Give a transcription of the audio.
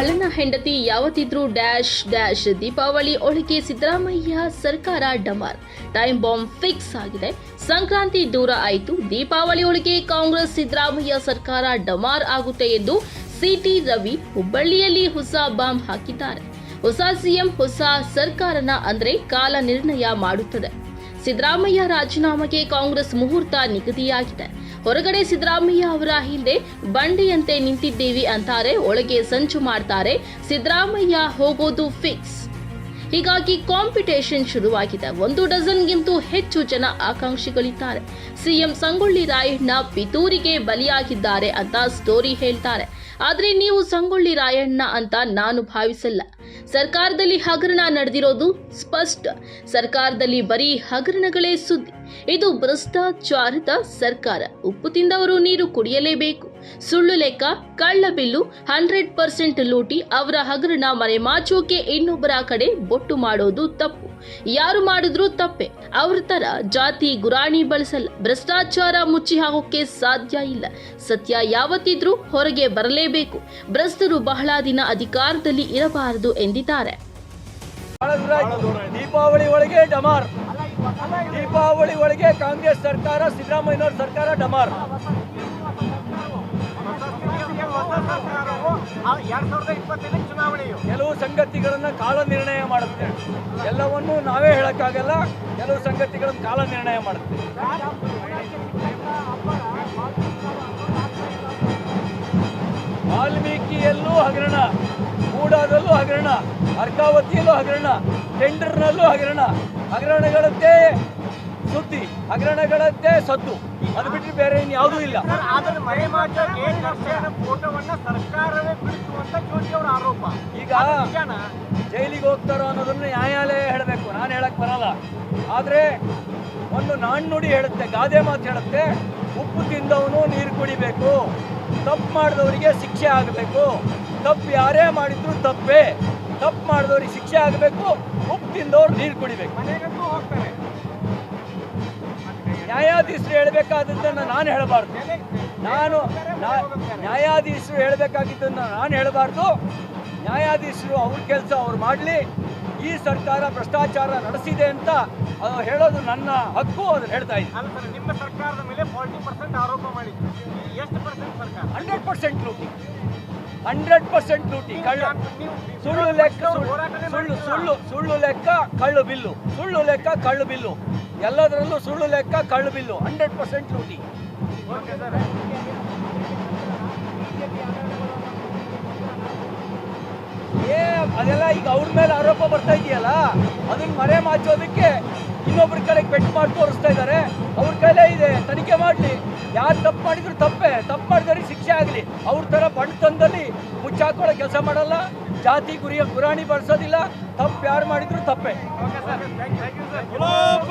ಕಳ್ಳನ ಹೆಂಡತಿ ಯಾವತ್ತಿದ್ರೂ ಡ್ಯಾಶ್ ಡ್ಯಾಶ್ ದೀಪಾವಳಿ ಒಳಗೆ ಸಿದ್ದರಾಮಯ್ಯ ಸರ್ಕಾರ ಡಮಾರ್. ಟೈಮ್ ಬಾಂಬ್ ಫಿಕ್ಸ್ ಆಗಿದೆ. ಸಂಕ್ರಾಂತಿ ದೂರ ಆಯಿತು. ದೀಪಾವಳಿ ಒಳಗೆ ಕಾಂಗ್ರೆಸ್ ಸಿದ್ದರಾಮಯ್ಯ ಸರ್ಕಾರ ಡಮಾರ್ ಆಗುತ್ತೆ ಎಂದು ಸಿಟಿ ರವಿ ಹುಬ್ಬಳ್ಳಿಯಲ್ಲಿ ಹೊಸ ಬಾಂಬ್ ಹಾಕಿದ್ದಾರೆ. ಹೊಸ ಸಿಎಂ ಹೊಸ ಸರ್ಕಾರನ ಅಂದ್ರೆ ಕಾಲ ನಿರ್ಣಯ ಮಾಡುತ್ತದೆ. ಸಿದ್ದರಾಮಯ್ಯ ರಾಜೀನಾಮೆಗೆ ಕಾಂಗ್ರೆಸ್ ಮುಹೂರ್ತ ನಿಗದಿಯಾಗಿದೆ. ಹೊರಗಡೆ ಸಿದ್ದರಾಮಯ್ಯ ಅವರ ಹಿಂದೆ ಬಂಡೆಯಂತೆ ನಿಂತಿದ್ದೀವಿ ಅಂತಾರೆ, ಒಳಗೆ ಸಂಚು ಮಾಡ್ತಾರೆ. ಸಿದ್ದರಾಮಯ್ಯ ಹೋಗೋದು ಫಿಕ್ಸ್. ಹೀಗಾಗಿ ಕಾಂಪಿಟೇಷನ್ ಶುರುವಾಗಿದೆ. 1 ಡಜನ್ಗಿಂತೂ ಹೆಚ್ಚು ಜನ ಆಕಾಂಕ್ಷಿಗಳಿದ್ದಾರೆ. ಸಿಎಂ ಸಂಗೊಳ್ಳಿ ರಾಯಣ್ಣ ಪಿತೂರಿಗೆ ಬಲಿಯಾಗಿದ್ದಾರೆ ಅಂತ ಸ್ಟೋರಿ ಹೇಳ್ತಾರೆ. ಆದ್ರೆ ನೀವು ಸಂಗೊಳ್ಳಿ ರಾಯಣ್ಣ ಅಂತ ನಾನು ಭಾವಿಸಲ್ಲ. ಸರ್ಕಾರದಲ್ಲಿ ಹಗರಣ ನಡೆದಿರೋದು ಸ್ಪಷ್ಟ. ಸರ್ಕಾರದಲ್ಲಿ ಬರೀ ಹಗರಣಗಳೇ ಸುದ್ದಿ. ಇದು ಭ್ರಷ್ಟಾಚಾರದ ಸರ್ಕಾರ. ಉಪ್ಪು ತಿಂದವರು ನೀರು ಕುಡಿಯಲೇಬೇಕು. ಸುಳ್ಳು ಲೆಕ್ಕ, ಕಳ್ಳ ಬಿಲ್ಲು, 100% ಲೂಟಿ. ಅವರ ಹಗರಣ ಮರೆಮಾಚೋಕೆ ಇನ್ನೊಬ್ಬರ ಕಡೆ ಬೊಟ್ಟು ಮಾಡೋದು ತಪ್ಪು. ಯಾರು ಮಾಡಿದ್ರೂ ತಪ್ಪೆ. ಅವ್ರ ತರ ಜಾತಿ ಗುರಾಣಿ ಬಳಸಲ್ಲ. ಭ್ರಷ್ಟಾಚಾರ ಮುಚ್ಚಿ ಹಾಕೋಕೆ ಸಾಧ್ಯ ಇಲ್ಲ. ಸತ್ಯ ಯಾವತ್ತಿದ್ರೂ ಹೊರಗೆ ಬರಲೇಬೇಕು. ಭ್ರಷ್ಟರು ಬಹಳ ದಿನ ಅಧಿಕಾರದಲ್ಲಿ ಇರಬಾರದು ಎಂದಿದ್ದಾರೆ. ದೀಪಾವಳಿ ಒಳಗೆ ಡಮಾರ್. ದೀಪಾವಳಿ ಒಳಗೆ ಕಾಂಗ್ರೆಸ್ ಸರ್ಕಾರ, ಸಿದ್ದರಾಮಯ್ಯನವರ ಸರ್ಕಾರ ಡಮಾರ್. ಕೆಲವು ಸಂಗತಿಗಳನ್ನ ಕಾಲ ನಿರ್ಣಯ ಮಾಡುತ್ತೆ. ಎಲ್ಲವನ್ನೂ ನಾವೇ ಹೇಳಕ್ಕಾಗಲ್ಲ. ಕೆಲವು ಸಂಗತಿಗಳನ್ನ ಕಾಲ ನಿರ್ಣಯ ಮಾಡುತ್ತೆ. ವಾಲ್ಮೀಕಿಯಲ್ಲೂ ಹಗರಣ, ಮೂಡಾದಲ್ಲೂ ಹಗರಣ, ಅರ್ಕಾವತಿಯಲ್ಲೂ ಹಗರಣ, ಟೆಂಡರ್ನಲ್ಲೂ ಹಗರಣ. ಹಗರಣಗಳದ್ದೇ ಸುದ್ದಿ, ಹಗರಣಗಳದ್ದೇ ಸದ್ದು. ಅದು ಬಿಟ್ಟರೆ ಬೇರೆ ಇನ್ಯಾವುದೂ ಇಲ್ಲ. ಈಗ ಜೈಲಿಗೆ ಹೋಗ್ತಾರೋ ಅನ್ನೋದನ್ನು ನ್ಯಾಯಾಲಯ ಹೇಳಬೇಕು, ನಾನು ಹೇಳಕ್ ಬರಲ್ಲ. ಆದರೆ ಒಂದು ನಾಣ್ಣುಡಿ ಹೇಳುತ್ತೆ, ಗಾದೆ ಮಾತು ಹೇಳುತ್ತೆ, ಉಪ್ಪು ತಿಂದವನು ನೀರು ಕುಡಿಬೇಕು. ತಪ್ಪು ಮಾಡಿದವರಿಗೆ ಶಿಕ್ಷೆ ಆಗಬೇಕು. ತಪ್ಪು ಯಾರೇ ಮಾಡಿದ್ರು ತಪ್ಪೇ. ತಪ್ಪು ಮಾಡಿದವ್ರಿಗೆ ಶಿಕ್ಷೆ ಆಗಬೇಕು. ಉಪ್ಪು ತಿಂದವ್ರು ನೀರು ಕುಡಿಬೇಕು. ನ್ಯಾಯಾಧೀಶರು ಹೇಳಬೇಕಾದದ್ದನ್ನು ನಾನು ಹೇಳಬಾರ್ದು. ನ್ಯಾಯಾಧೀಶರು ಹೇಳಬೇಕಾಗಿದ್ದನ್ನು ನಾನು ಹೇಳಬಾರ್ದು. ನ್ಯಾಯಾಧೀಶರು ಅವ್ರ ಕೆಲಸ ಅವ್ರು ಮಾಡಲಿ. ಈ ಸರ್ಕಾರ ಭ್ರಷ್ಟಾಚಾರ ನಡೆಸಿದೆ ಅಂತ ಹೇಳೋದು ನನ್ನ ಹಕ್ಕು. ಅದನ್ನು ಹೇಳ್ತಾ ಇದ್ದೀನಿ. ನಿಮ್ಮ ಸರ್ಕಾರದ ಮೇಲೆ 40% ಆರೋಪ ಮಾಡಿದ್ರು. ಎಷ್ಟು ಪರ್ಸೆಂಟ್ ಸರ್ಕಾರ? 100% ಲೂಟಿ. 100% ಲೂಟಿ. ಸುಳ್ಳು ಲೆಕ್ಕ, ಸುಳ್ಳು ಲೆಕ್ಕ, ಕಳ್ಳು ಬಿಲ್ಲು. ಸುಳ್ಳು ಲೆಕ್ಕ, ಕಳ್ಳು ಬಿಲ್ಲು. ಎಲ್ಲದರಲ್ಲೂ ಸುಳ್ಳು ಲೆಕ್ಕ, ಕಳ್ಳು ಬಿಲ್ಲು. 100% ಲೂಟಿ. ಅದೆಲ್ಲ ಈಗ ಅವ್ರ ಮೇಲೆ ಆರೋಪ ಬರ್ತಾ ಇದೆಯಲ್ಲ, ಅದನ್ನ ಮರೆ ಮಾಚೋದಕ್ಕೆ ಇನ್ನೊಬ್ರ ಕಡೆಗೆ ಬೆಟ್ ಮಾಡಿ ತೋರಿಸ್ತಾ ಇದ್ದಾರೆ. ಅವ್ರ ಕೈಲೇ ಇದೆ, ತನಿಖೆ ಮಾಡಲಿ. ಯಾರು ತಪ್ಪು ಮಾಡಿದ್ರು ತಪ್ಪೇ. ತಪ್ಪು ಮಾಡಿದವ್ರಿಗೆ ಶಿಕ್ಷೆ ಆಗಲಿ. ಅವ್ರ ಥರ ಬಣ್ಣತನದಲ್ಲಿ ಮುಚ್ಚಾಕೊಳ್ಳೋ ಕೆಲಸ ಮಾಡಲ್ಲ. ಜಾತಿ ಗುರಾಣಿ ಬಳಸೋದಿಲ್ಲ. ತಪ್ಪು ಯಾರು ಮಾಡಿದ್ರು ತಪ್ಪೇ.